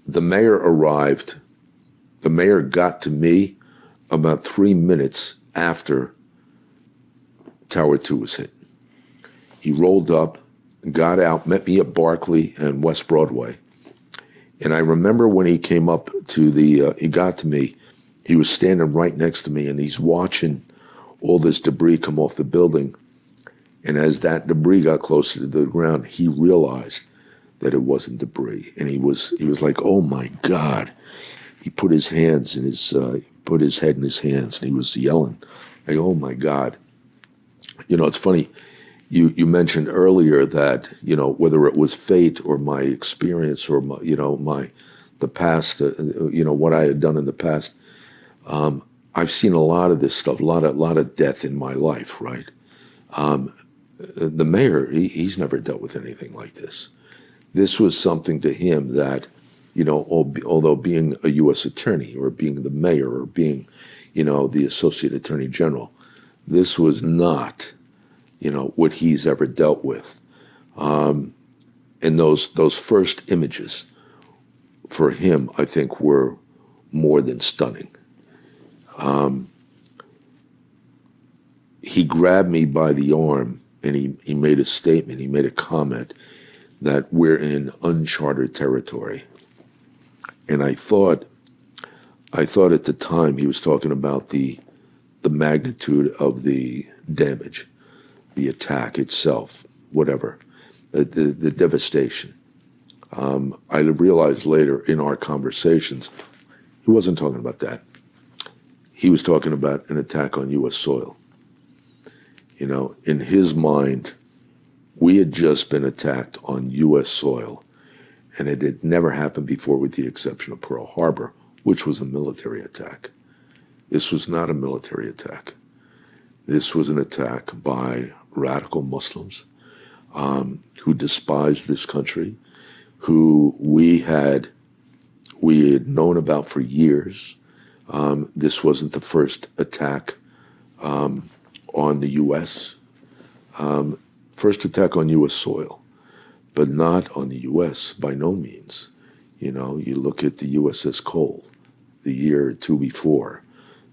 The mayor arrived. The mayor got to me about 3 minutes after Tower 2 was hit. He rolled up, got out, met me at Barclay and West Broadway. And I remember when he came up to he got to me, he was standing right next to me and he's watching all this debris come off the building. And as that debris got closer to the ground, he realized that it wasn't debris. And he was like, oh my God. He put his hands in put his head in his hands and he was yelling, like, oh my God. You know, it's funny. You mentioned earlier that, you know, whether it was fate or my experience or, the past, what I had done in the past, I've seen a lot of this stuff, a lot of death in my life, right? The mayor, he's never dealt with anything like this. This was something to him that, you know, although being a U.S. attorney or being the mayor or being, you know, the associate attorney general, this was not, you know, what he's ever dealt with. And those first images for him, I think, were more than stunning. He grabbed me by the arm and he made a statement, he made a comment that we're in uncharted territory. And I thought at the time he was talking about the magnitude of the damage, the attack itself, whatever, the devastation. I realized later in our conversations, he wasn't talking about that. He was talking about an attack on U.S. soil. You know, in his mind, we had just been attacked on U.S. soil, and it had never happened before with the exception of Pearl Harbor, which was a military attack. This was not a military attack. This was an attack by radical Muslims who despised this country, who we had known about for years. This wasn't the first attack on the U.S. First attack on U.S. soil, but not on the U.S. by no means. You know, you look at the USS Cole, the year or two before,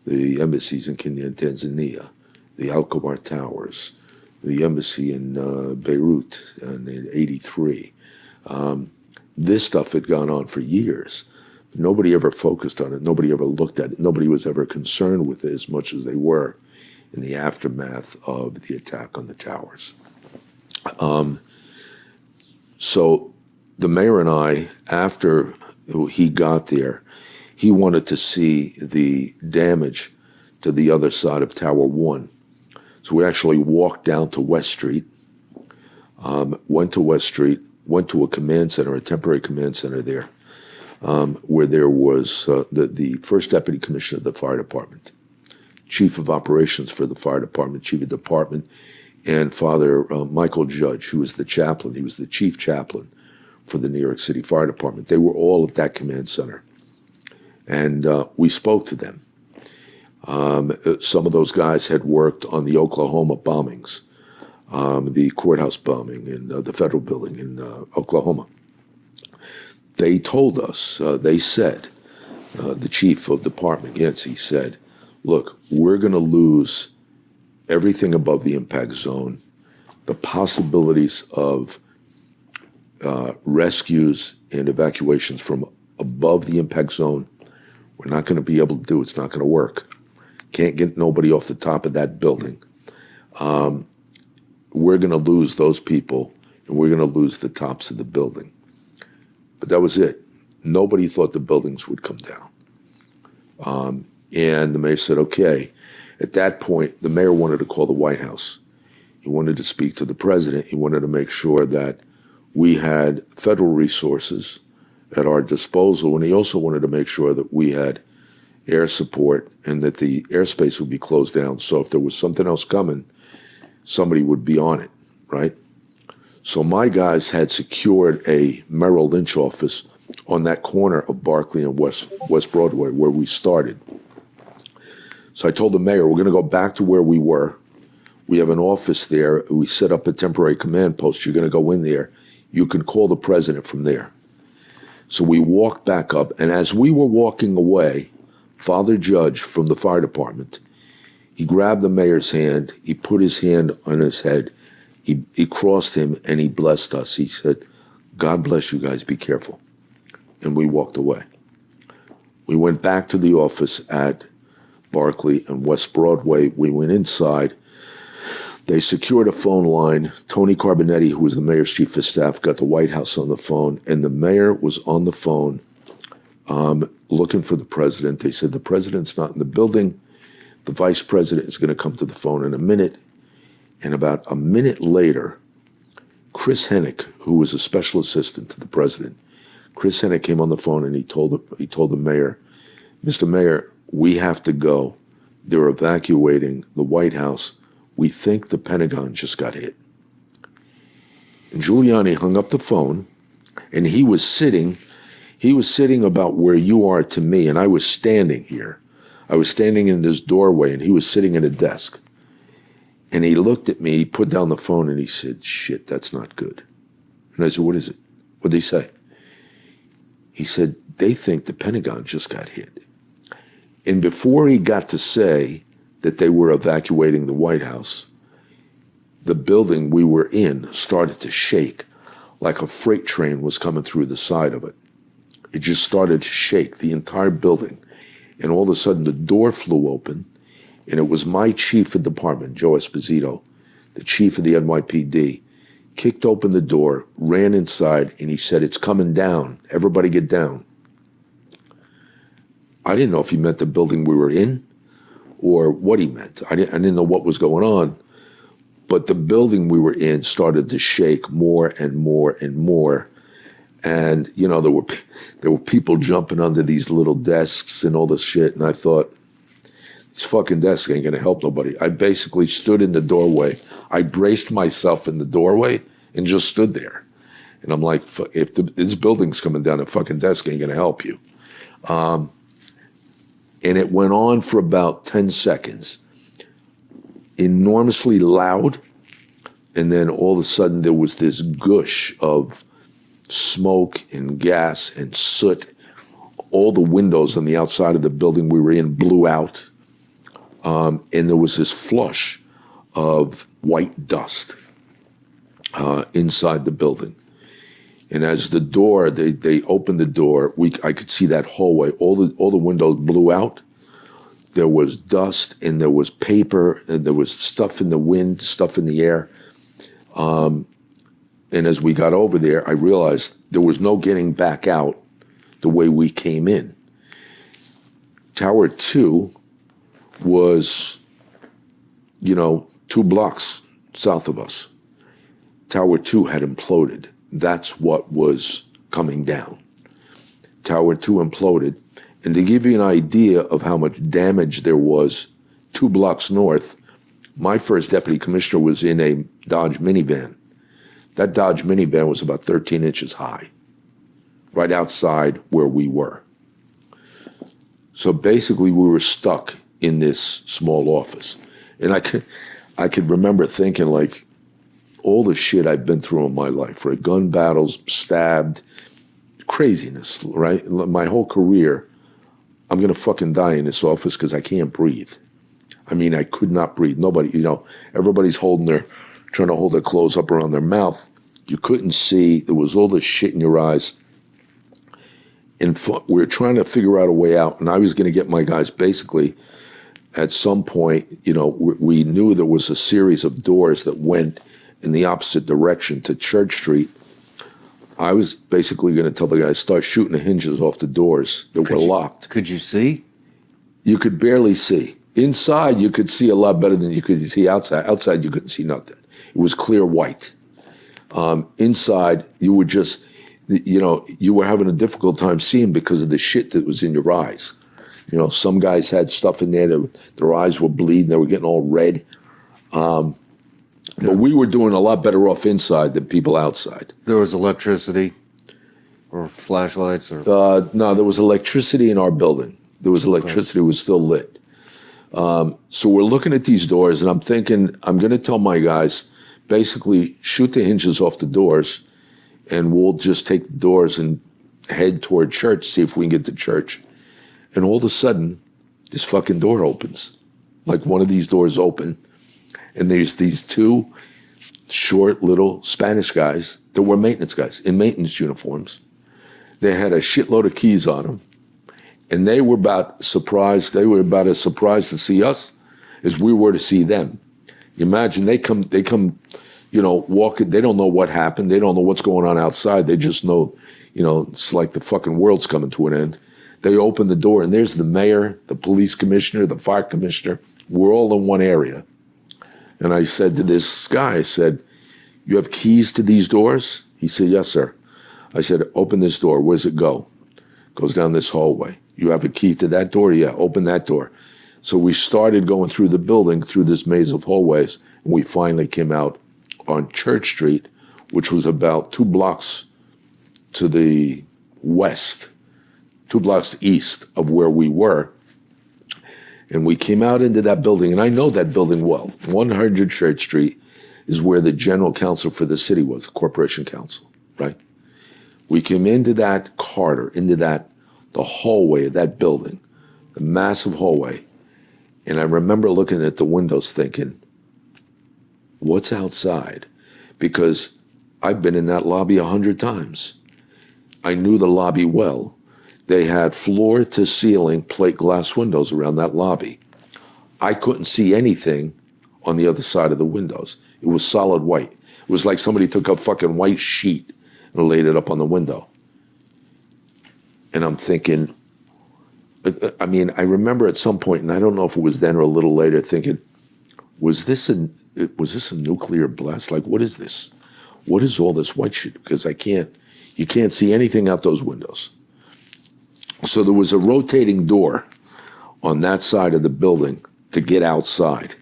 the embassies in Kenya and Tanzania, the Al-Qabar Towers, the embassy in Beirut in '83. This stuff had gone on for years. Nobody ever focused on it. Nobody ever looked at it. Nobody was ever concerned with it as much as they were in the aftermath of the attack on the towers. So the mayor and I, after he got there, he wanted to see the damage to the other side of Tower 1. So we actually walked down to West Street, went to West Street, went to a command center, a temporary command center there, where there was the first deputy commissioner of the fire department, chief of operations for the fire department, chief of department, and Father Michael Judge, who was the chaplain. He was the chief chaplain for the New York City Fire Department. They were all at that command center. And we spoke to them. Some of those guys had worked on the Oklahoma bombings, the courthouse bombing in the federal building in Oklahoma. They told us, they said, the chief of department, Yancey, said, look, we're going to lose everything above the impact zone. The possibilities of rescues and evacuations from above the impact zone, we're not going to be able to do. It's not going to work. Can't get nobody off the top of that building. We're going to lose those people, and we're going to lose the tops of the building. But that was it. Nobody thought the buildings would come down. And the mayor said, okay. At that point, the mayor wanted to call the White House. He wanted to speak to the president. He wanted to make sure that we had federal resources at our disposal. And he also wanted to make sure that we had air support and that the airspace would be closed down. So if there was something else coming, somebody would be on it, right? So my guys had secured a Merrill Lynch office on that corner of Barclay and West Broadway where we started. So I told the mayor, we're going to go back to where we were. We have an office there. We set up a temporary command post. You're going to go in there. You can call the president from there. So we walked back up, and as we were walking away, Father Judge from the fire department, he grabbed the mayor's hand, he put his hand on his head, he crossed him, and he blessed us. He said, "God bless you guys, be careful." And we walked away. We went back to the office at Barclay and West Broadway. We went inside. They secured a phone line. Tony Carbonetti, who was the mayor's chief of staff, got the White House on the phone, and the mayor was on the phone looking for the president. They said, the president's not in the building. The vice president is going to come to the phone in a minute. And about a minute later, Chris Hennick, who was a special assistant to the president, Chris Hennick came on the phone and he told the mayor, "Mr. Mayor, we have to go. They're evacuating the White House. We think the Pentagon just got hit." And Giuliani hung up the phone, and he was sitting about where you are to me, and I was standing here. I was standing in this doorway, and he was sitting at a desk. And he looked at me, he put down the phone, and he said, "Shit, that's not good." And I said, "What is it?" What'd he say? He said, "They think the Pentagon just got hit." And before he got to say that they were evacuating the White House, the building we were in started to shake like a freight train was coming through the side of it. It just started to shake, the entire building. And all of a sudden, the door flew open, and it was my chief of department, Joe Esposito, the chief of the NYPD, kicked open the door, ran inside, and he said, "It's coming down. Everybody get down." I didn't know if he meant the building we were in or what he meant. I didn't know what was going on. But the building we were in started to shake more and more and more. And, you know, there were people jumping under these little desks and all this shit. And I thought, this fucking desk ain't going to help nobody. I basically stood in the doorway. I braced myself in the doorway and just stood there. And I'm like, if this building's coming down, a fucking desk ain't going to help you. And it went on for about 10 seconds. Enormously loud. And then all of a sudden there was this gush of smoke and gas and soot. All the windows on the outside of the building we were in blew out. And there was this flush of white dust inside the building. And as the door, they opened the door, I could see that hallway. All the windows blew out. There was dust, and there was paper, and there was stuff in the wind, stuff in the air. And as we got over there, I realized there was no getting back out the way we came in. Tower 2 was, 2 blocks south of us. Tower 2 had imploded. That's what was coming down. Tower 2 imploded. And to give you an idea of how much damage there was 2 blocks north, my first deputy commissioner was in a Dodge minivan. That Dodge minivan was about 13 inches high, right outside where we were. So basically we were stuck in this small office. And I could remember thinking, like, all the shit I've been through in my life, right? Gun battles, stabbed, craziness, right? My whole career, I'm going to fucking die in this office because I can't breathe. I mean, I could not breathe. Nobody, everybody's trying to hold their clothes up around their mouth. You couldn't see. There was all this shit in your eyes. And we were trying to figure out a way out. And I was going to get my guys basically at some point, we knew there was a series of doors that went in the opposite direction to Church Street. I was basically going to tell the guys, start shooting the hinges off the doors that were locked. Could you see? You could barely see. Inside, you could see a lot better than you could see outside. Outside, you couldn't see nothing. It was clear white. Inside, you were just, you were having a difficult time seeing because of the shit that was in your eyes. Some guys had stuff in there, their eyes were bleeding, they were getting all red. But we were doing a lot better off inside than people outside. There was electricity or flashlights? No, there was electricity in our building. There was electricity, it was still lit. So we're looking at these doors, and I'm thinking, I'm going to tell my guys, basically shoot the hinges off the doors, and we'll just take the doors and head toward church, see if we can get to church. And all of a sudden, this fucking door opens. Like one of these doors open. And there's these two short little Spanish guys that were maintenance guys in maintenance uniforms. They had a shitload of keys on them. And they were about surprised. They were about as surprised to see us as we were to see them. Imagine they come, walking. They don't know what happened. They don't know what's going on outside. They just know, it's like the fucking world's coming to an end. They open the door, and there's the mayor, the police commissioner, the fire commissioner. We're all in one area. And I said to this guy, I said, "You have keys to these doors?" He said, "Yes, sir." I said, "Open this door. Where's it go?" "Goes down this hallway." "You have a key to that door?" "Yeah, open that door." So we started going through the building, through this maze of hallways, and we finally came out on Church Street, which was about 2 blocks to the west, 2 blocks east of where we were. And we came out into that building, and I know that building well. 100 Church Street is where the general counsel for the city was, the corporation counsel, right? We came into that corridor, the hallway of that building, the massive hallway. And I remember looking at the windows thinking, what's outside? Because I've been in that lobby 100 times. I knew the lobby well. They had floor-to-ceiling plate glass windows around that lobby. I couldn't see anything on the other side of the windows. It was solid white. It was like somebody took a fucking white sheet and laid it up on the window. And I'm thinking, I remember at some point, and I don't know if it was then or a little later, thinking, was this a nuclear blast? Like, what is this? What is all this white shit? Because you can't see anything out those windows. So there was a rotating door on that side of the building to get outside.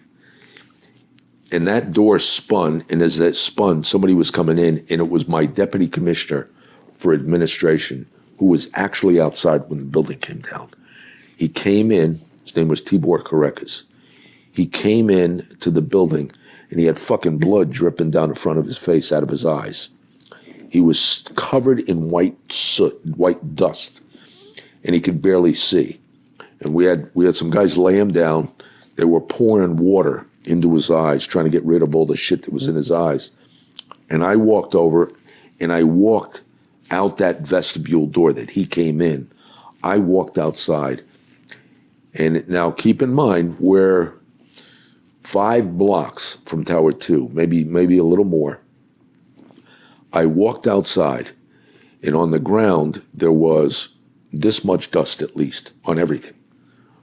And that door spun, and as that spun, somebody was coming in, and it was my deputy commissioner for administration who was actually outside when the building came down. He came in, his name was Tibor Kerik. He came in to the building, and he had fucking blood dripping down the front of his face, out of his eyes. He was covered in white soot, white dust, and he could barely see. And we had some guys lay him down. They were pouring water into his eyes, trying to get rid of all the shit that was in his eyes. And I walked over, and I walked out that vestibule door that he came in. I walked outside. And now keep in mind, we're 5 blocks from Tower 2, maybe a little more. I walked outside, and on the ground, there was this much dust at least on everything.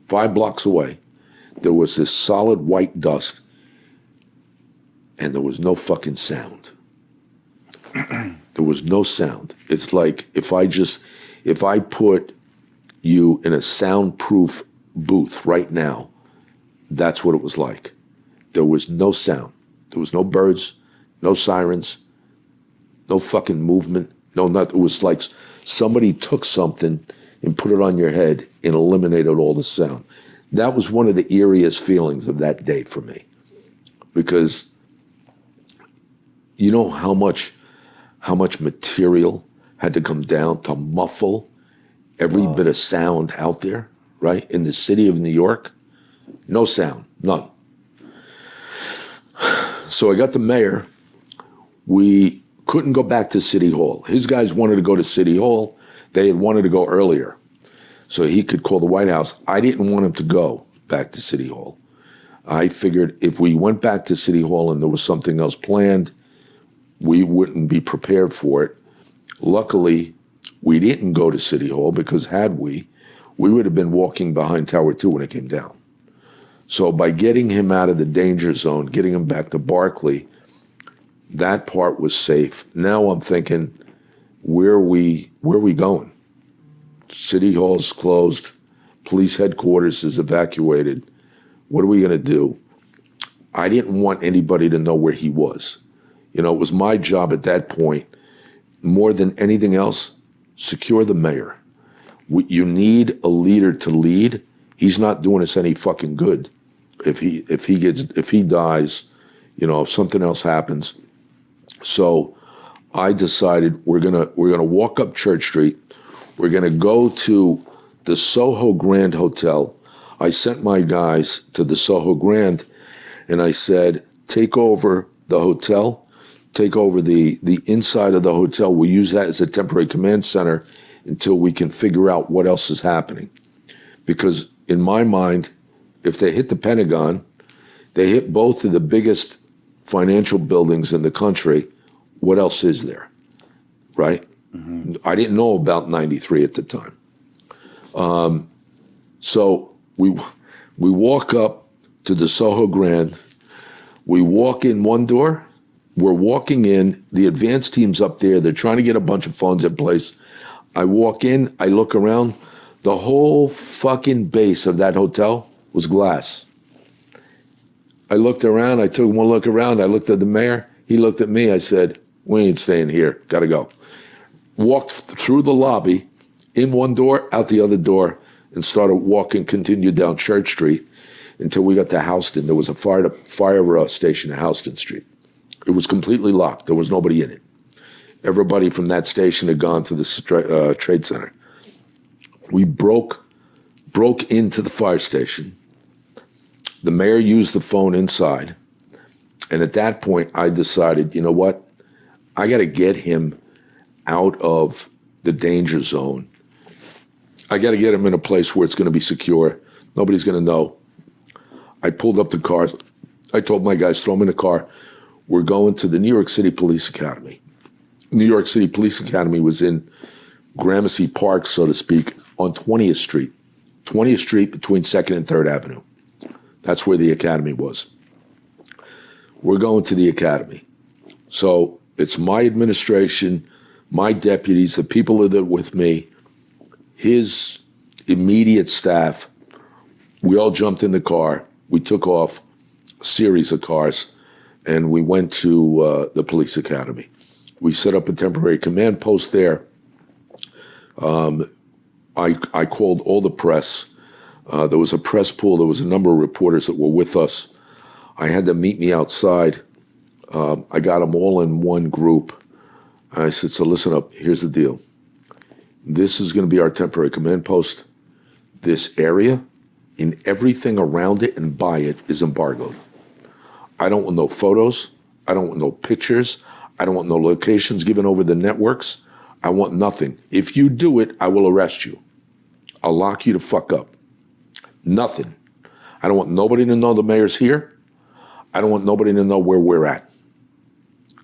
5 blocks away, there was this solid white dust, and there was no fucking sound. There was no sound. It's like if I put you in a soundproof booth right now, that's what it was like. There was no sound. There was no birds, no sirens, no fucking movement, no nothing. It was like somebody took something and put it on your head and eliminated all the sound. That was one of the eeriest feelings of that day for me. Because you know how much material had to come down to muffle every bit of sound out there, right? In the city of New York, no sound, none. So I got the mayor. We couldn't go back to City Hall. His guys wanted to go to City Hall. They had wanted to go earlier so he could call the White House. I didn't want him to go back to City Hall. I figured if we went back to City Hall and there was something else planned, we wouldn't be prepared for it. Luckily, we didn't go to City Hall because had we would have been walking behind Tower 2 when it came down. So by getting him out of the danger zone, getting him back to Barclay, that part was safe. Now I'm thinking, where are we going? City Hall's closed. Police headquarters is evacuated. What are we going to do? I didn't want anybody to know where he was. It was my job at that point, more than anything else, secure the mayor. You need a leader to lead. He's not doing us any fucking good. If he dies, if something else happens. So I decided we're gonna walk up Church Street. We're going to go to the Soho Grand Hotel. I sent my guys to the Soho Grand, and I said, take over the hotel, take over the inside of the hotel. We'll use that as a temporary command center until we can figure out what else is happening. Because in my mind, if they hit the Pentagon, they hit both of the biggest financial buildings in the country. What else is there, right? Mm-hmm. I didn't know about 93 at the time. So we walk up to the Soho Grand. We walk in one door. We're walking in. The advance team's up there. They're trying to get a bunch of phones in place. I walk in. I look around. The whole fucking base of that hotel was glass. I looked around. I took one look around. I looked at the mayor. He looked at me. I said, we ain't staying here. Got to go. Walked through the lobby, in one door, out the other door, and started walking, continued down Church Street until we got to Houston. There was a fire station at Houston Street. It was completely locked. There was nobody in it. Everybody from that station had gone to the Trade Center. We broke into the fire station. The mayor used the phone inside. And at that point, I decided, you know what? I got to get him out of the danger zone. I got to get him in a place where it's going to be secure. Nobody's going to know. I pulled up the cars. I told my guys, throw them in the car. We're going to the New York City Police Academy. New York City Police Academy was in Gramercy Park, so to speak, on 20th Street. 20th Street between 2nd and 3rd Avenue. That's where the academy was. We're going to the academy. So it's my administration, my deputies, the people that are with me, his immediate staff. We all jumped in the car. We took off a series of cars, and we went to the police academy. We set up a temporary command post there. I called all the press. There was a press pool. There was a number of reporters that were with us. I had them meet me outside. I got them all in one group. I said, so listen up. Here's the deal. This is going to be our temporary command post. This area and everything around it and by it is embargoed. I don't want no photos. I don't want no pictures. I don't want no locations given over the networks. I want nothing. If you do it, I will arrest you. I'll lock you the fuck up. Nothing. I don't want nobody to know the mayor's here. I don't want nobody to know where we're at.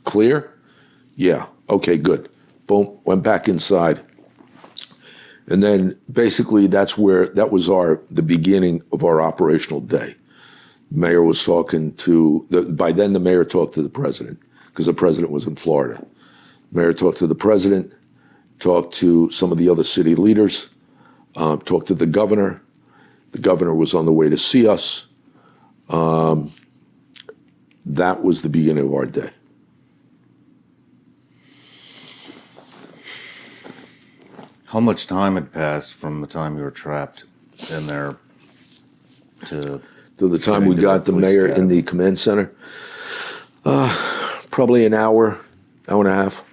Clear? Yeah. Okay, good. Boom. Went back inside. And then basically that was the beginning of our operational day. Mayor was talking by then the mayor talked to the president because the president was in Florida. Mayor talked to the president, talked to some of the other city leaders, talked to the governor. The governor was on the way to see us. That was the beginning of our day. How much time had passed from the time you were trapped in there to the time we got the mayor in the command center? Probably an hour and a half.